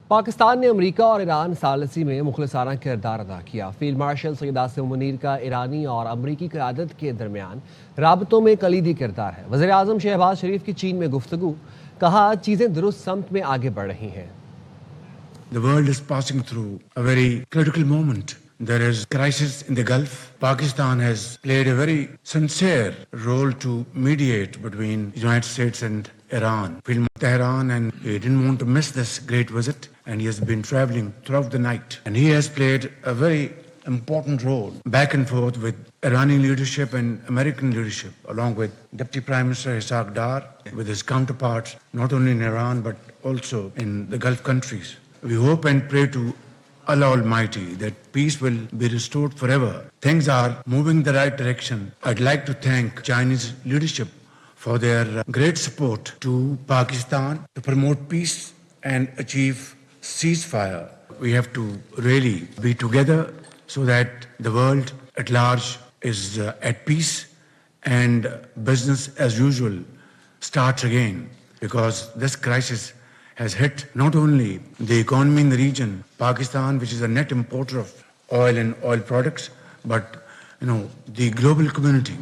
پاکستان نے امریکہ اور ایران ثالثی میں مخلصانہ کردار ادا کیا۔ فیلڈ مارشل سید عاصم منیر کا ایرانی اور امریکی قیادت کے درمیان رابطوں میں کلیدی کردار ہے۔ وزیر اعظم شہباز شریف کی چین میں گفتگو، کہا چیزیں درست سمت میں آگے بڑھ رہی ہیں۔ The world is passing through a very critical moment. There is crisis in the Gulf. Pakistan has played a very sincere role to mediate between the United States and Iran. Film Tehran, and he didn't want to miss this great visit, and he has been traveling throughout the night. And he has played a very important role back and forth with Iranian leadership and American leadership, along with Deputy Prime Minister Ishaq Dar, with his counterparts, not only in Iran but also in the Gulf countries. We hope and pray to Allah Almighty that peace will be restored forever. Things are moving the right direction. I'd like to thank Chinese leadership for their great support to Pakistan to promote peace and achieve ceasefire. We have to really be together so that the world at large is at peace and business as usual starts again, because this crisis has hit not only the economy in the region, Pakistan, which is a net importer of oil and oil products, but the global community.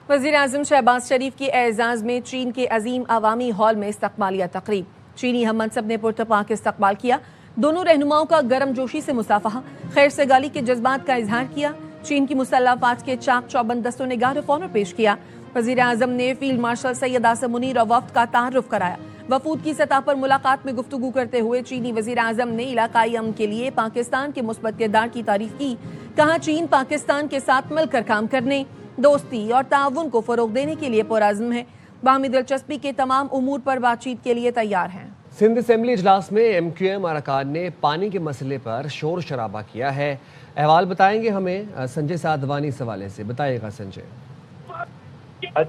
وزیر اعظم شہباز شریف کی اعزاز میں چین کے عظیم عوامی hall میں استقبالیہ تقریب، چینی ہم منصب نے پرتپاک استقبال کیا، دونوں رہنماؤں کا گرم جوشی سے مصافحہ، خیر سگالی کے جذبات کا اظہار کیا، چین کی مسلح افواج کے چاق چوبند دستوں نے گارڈ آف آنر پیش کیا۔ وزیر اعظم نے فیلڈ مارشل سید عاصم منیر اور وفد کا تعارف کرایا۔ وفود کی سطح پر ملاقات میں گفتگو کرتے ہوئے چینی وزیر اعظم نے علاقائی امن کے لیے پاکستان کے مثبت کردار کی تعریف کی، کہا چین پاکستان کے ساتھ مل کر کام کرنے، دوستی اور تعاون کو فروغ دینے کے لیے پرعزم ہے، باہمی دلچسپی کے تمام امور پر بات چیت کے لیے تیار ہیں۔ سندھ اسمبلی اجلاس میں ایم کیو ایم ارکان نے پانی کے مسئلے پر شور شرابہ کیا ہے۔ احوال بتائیں گے ہمیں سنجے سادوانی اس حوالے سے، بتائیے گا سنجے۔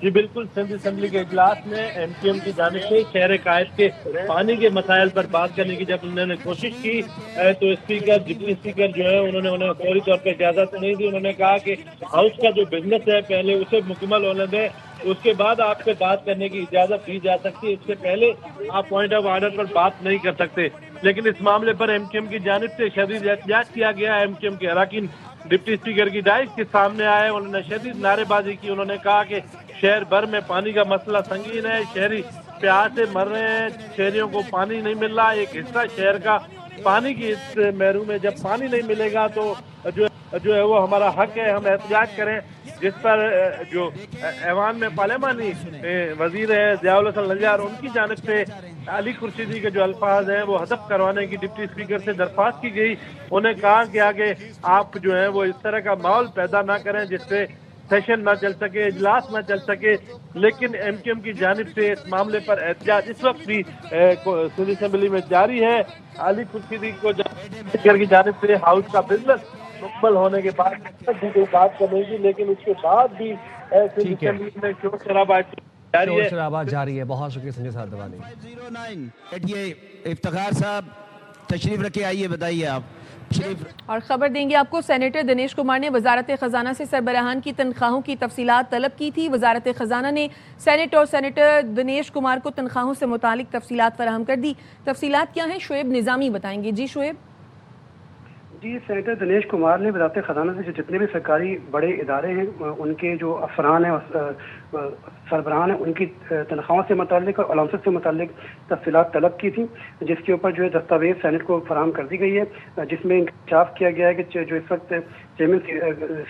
جی بالکل، سندھ اسمبلی کے اجلاس میں ایم کیو ایم کی جانب سے شہر قائد کے پانی کے مسائل پر بات کرنے کی جب انہوں نے کوشش کی تو ڈپٹی اسپیکر جو ہے انہیں فوری طور پہ اجازت نہیں دی۔ انہوں نے کہا کہ ہاؤس کا جو بزنس ہے پہلے اسے مکمل ہونے دیں، اس کے بعد آپ سے بات کرنے کی اجازت دی جا سکتی ہے، اس سے پہلے آپ پوائنٹ آف آرڈر پر بات نہیں کر سکتے۔ لیکن اس معاملے پر ایم کیو ایم کی جانب سے شدید احتجاج کیا گیا۔ ایم کیو ایم کے اراکین ڈپٹی اسپیکر کی ڈائس کے سامنے آئے، انہوں نے شدید نعرے بازی کی۔ انہوں نے کہا کہ شہر بھر میں پانی کا مسئلہ سنگین ہے، شہری پیاس سے مر رہے ہیں، شہریوں کو پانی نہیں مل رہا، ایک حصہ شہر کا پانی کی محروم ہے۔ جب پانی نہیں ملے گا تو جو ہے وہ ہمارا حق ہے ہم احتجاج کریں، جس پر جو ایوان میں پارلیمانی وزیر ہے ضیاء الحسن نجار، ان کی جانب سے علی خورشیدی کے جو الفاظ ہیں وہ حذف کروانے کی ڈپٹی اسپیکر سے درخواست کی گئی۔ انہیں کہا گیا کہ آپ جو ہے وہ اس طرح کا ماحول پیدا نہ کریں جس سے سیشن نہ چل سکے، اجلاس نہ چل سکے۔ لیکن ایم کیو ایم کی جانب سے اس معاملے پر احتجاج اس وقت بھی سندھ اسمبلی میں جاری ہے۔ علی خورشیدی کو اسپیکر کی جانب سے ہاؤس کا بزنس مکمل ہونے کے بعد بات کرنے کی، لیکن اس کے بعد بھی سندھ اسمبلی میں شور شرابہ جاری ہے۔ بہت شکریہ سنجے سادوانی۔ 09 افتخار صاحب تشریف رکھے، آئیے بتائیے آپ۔ اور خبر دیں گے آپ کو، سینیٹر دنیش کمار نے وزارت خزانہ سے سربراہان کی تنخواہوں کی تفصیلات طلب کی تھی۔ وزارت خزانہ نے سینیٹ اور سینیٹر دنیش کمار کو تنخواہوں سے متعلق تفصیلات فراہم کر دی۔ تفصیلات کیا ہیں شعیب نظامی بتائیں گے۔ جی شعیب۔ جی، سینیٹر دنیش کمار نے وزارت خزانہ سے جتنے بھی سرکاری بڑے ادارے ہیں ان کے جو افسران ہیں سربراہان ہیں ان کی تنخواہوں سے متعلق اور الاؤنسز سے متعلق تفصیلات طلب کی تھی، جس کے اوپر جو ہے دستاویز سینٹ کو فراہم کر دی گئی ہے، جس میں انکشاف کیا گیا ہے کہ جو اس وقت چیئرمین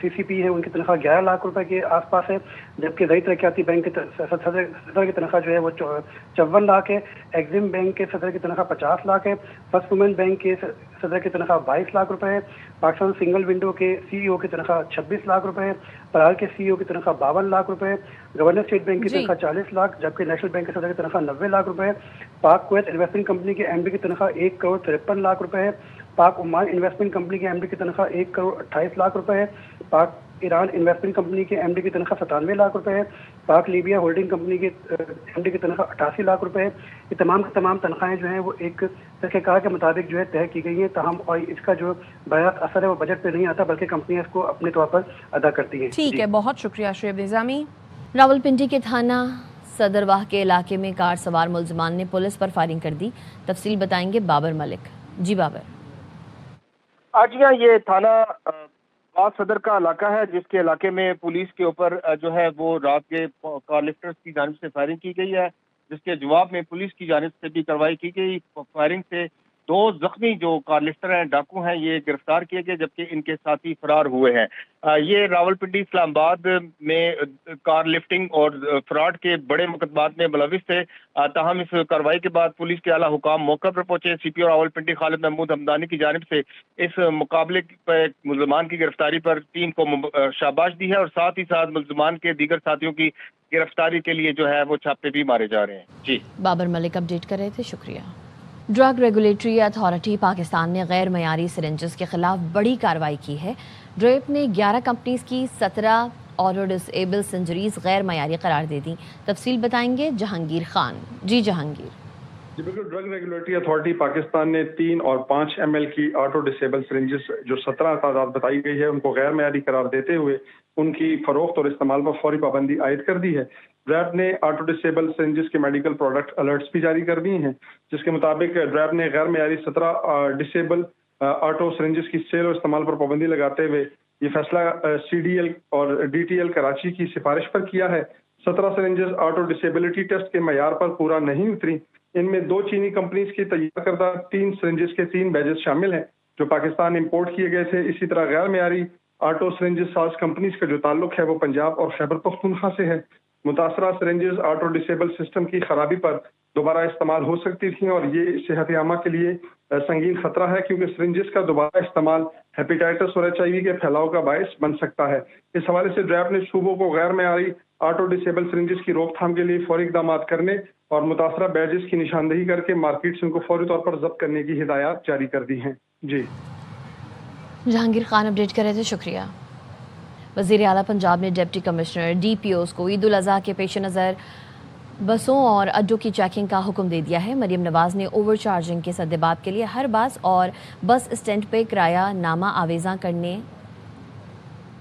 سی سی پی ہے ان کی تنخواہ 11 لاکھ روپے کے آس پاس ہے، جبکہ زرعی ترقیاتی بینک کے صدر کی تنخواہ جو ہے وہ 54 لاکھ ہے، ایگزم بینک کے صدر کی تنخواہ 50 لاکھ ہے، فرسٹ وومن بینک کے صدر کی تنخواہ 22 لاکھ روپے ہے، پاکستان سنگل ونڈو کے سی ای او کی تنخواہ 26 لاکھ روپے ہے، پرال کے سی ای او کی تنخواہ 52 لاکھ روپے ہے، گورنر اسٹیٹ بینک کی تنخواہ 40 لاکھ، جبکہ نیشنل بینک کے صدر کی تنخواہ 90 لاکھ روپے ہے، پاک کویت انویسٹمنٹ کمپنی کے ایم ڈی کی تنخواہ 1 کروڑ 53 لاکھ روپے ہے، پاک عمان انویسٹمنٹ کمپنی کے ایم ڈی کی تنخواہ 1 کروڑ 28 لاکھ روپے ہے، پاک ایران انویسٹمنٹ کمپنی کے ایم ڈی کی تنخواہ 97 لاکھ روپے ہے، پاک لیبیا ہولڈنگ کمپنی کے ایم ڈی کی تنخواہ 88 لاکھ روپے ہے۔ یہ تمام کی تمام تنخواہیں جو ہیں وہ ایک طریقہ کار کے مطابق جو ہے طے کی گئی ہیں، تاہم اور اس کا جو برآمد اثر ہے وہ بجٹ پہ نہیں آتا بلکہ کمپنیاں اس کو اپنے طور پر ادا کرتی ہیں۔ ٹھیک ہے، بہت شکریہ شعیب نظامی۔ راولپنڈی کے تھانہ صدرواہ کے علاقے میں کار سوار ملزمان نے پولیس پر فائرنگ کر دی۔ تفصیل بتائیں گے بابر ملک۔ جی بابر. آج یہاں یہ تھانہ باغ صدر کا علاقہ ہے، جس کے علاقے میں پولیس کے اوپر جو ہے وہ رات کے کار لفٹرز کی جانب سے فائرنگ کی گئی ہے، جس کے جواب میں پولیس کی جانب سے بھی کارروائی کی گئی. فائرنگ سے 2 زخمی جو کار لفٹر ہیں، ڈاکو ہیں، یہ گرفتار کیے گئے، جبکہ ان کے ساتھی فرار ہوئے ہیں. یہ راولپنڈی اسلام آباد میں کار لفٹنگ اور فراڈ کے بڑے مقدمات میں ملوث تھے. تاہم اس کارروائی کے بعد پولیس کے اعلیٰ حکام موقع پر پہنچے. سی پی او راولپنڈی خالد محمود ہمدانی کی جانب سے اس مقابلے پر ملزمان کی گرفتاری پر 3 کو شاباش دی ہے، اور ساتھ ہی ساتھ ملزمان کے دیگر ساتھیوں کی گرفتاری کے لیے جو ہے وہ چھاپے بھی مارے جا رہے ہیں. جی بابر ملک اپڈیٹ کر رہے تھے، شکریہ. ڈرگ ریگولیٹری اتھارٹی پاکستان نے غیر معیاری سرنجز کے خلاف بڑی کارروائی کی ہے. ڈریپ نے 11 کمپنیز کی 17 آٹو ڈسیبل سنجریز غیر معیاری قرار دے دیں. تفصیل بتائیں گے جہانگیر خان. جی جہانگیر. جی بالکل، ڈرگ ریگولیٹری اتھارٹی پاکستان نے 3 اور 5 ml کی آٹو ڈسیبل سرنجز جو 17 تعداد بتائی گئی ہے ان کو غیر معیاری قرار دیتے ہوئے ان کی فروخت اور استعمال پر فوری پابندی عائد کر دی ہے. ڈریپ نے آٹو ڈسیبل سرنجز کے میڈیکل پروڈکٹ الرٹس بھی جاری کر دیے ہیں، جس کے مطابق ڈریپ نے غیر معیاری 17 ڈسیبل آٹو سرنجز کی سیل اور استعمال پر پابندی لگاتے ہوئے یہ فیصلہ CDL اور DTL کراچی کی سفارش پر کیا ہے. 17 سرنجز آٹو ڈسیبلٹی ٹیسٹ کے معیار پر پورا نہیں اتری. ان میں 2 چینی کمپنیز کی تیار کردہ 3 سرنجز کے 3 بیجز شامل ہیں جو پاکستان امپورٹ کیے گئے تھے. اسی طرح غیر معیاری آٹو سرنجز ساز کمپنیز کا جو تعلق ہے وہ پنجاب اور خیبر پختونخوا سے ہے. متاثرہ سرنجز آٹو ڈسیبل سسٹم کی خرابی پر دوبارہ استعمال ہو سکتی تھیں، اور یہ صحت عامہ کے لیے سنگین خطرہ ہے، کیونکہ سرنجز کا دوبارہ استعمال ہیپیٹائٹس اور HIV کے پھیلاؤ کا باعث بن سکتا ہے. اس حوالے سے ڈریپ نے صوبوں کو غیر معیاری آٹو ڈسیبل سرنجز کی روک تھام کے لیے فوری اقدامات کرنے اور متاثرہ بیجز کی نشاندہی کر کے مارکیٹ سے ان کو فوری طور پر ضبط کرنے کی ہدایات جاری کر دی ہیں. جی جہانگیر خان اپڈیٹ کر رہے تھے، شکریہ. وزیر اعلیٰ پنجاب نے ڈپٹی کمشنر DPOs کو عید الاضحیٰ کے پیش نظر بسوں اور اڈوں کی چیکنگ کا حکم دے دیا ہے. مریم نواز نے اوور چارجنگ کے سدباب کے لیے ہر بس اور بس اسٹینڈ پہ کرایہ نامہ آویزاں کرنے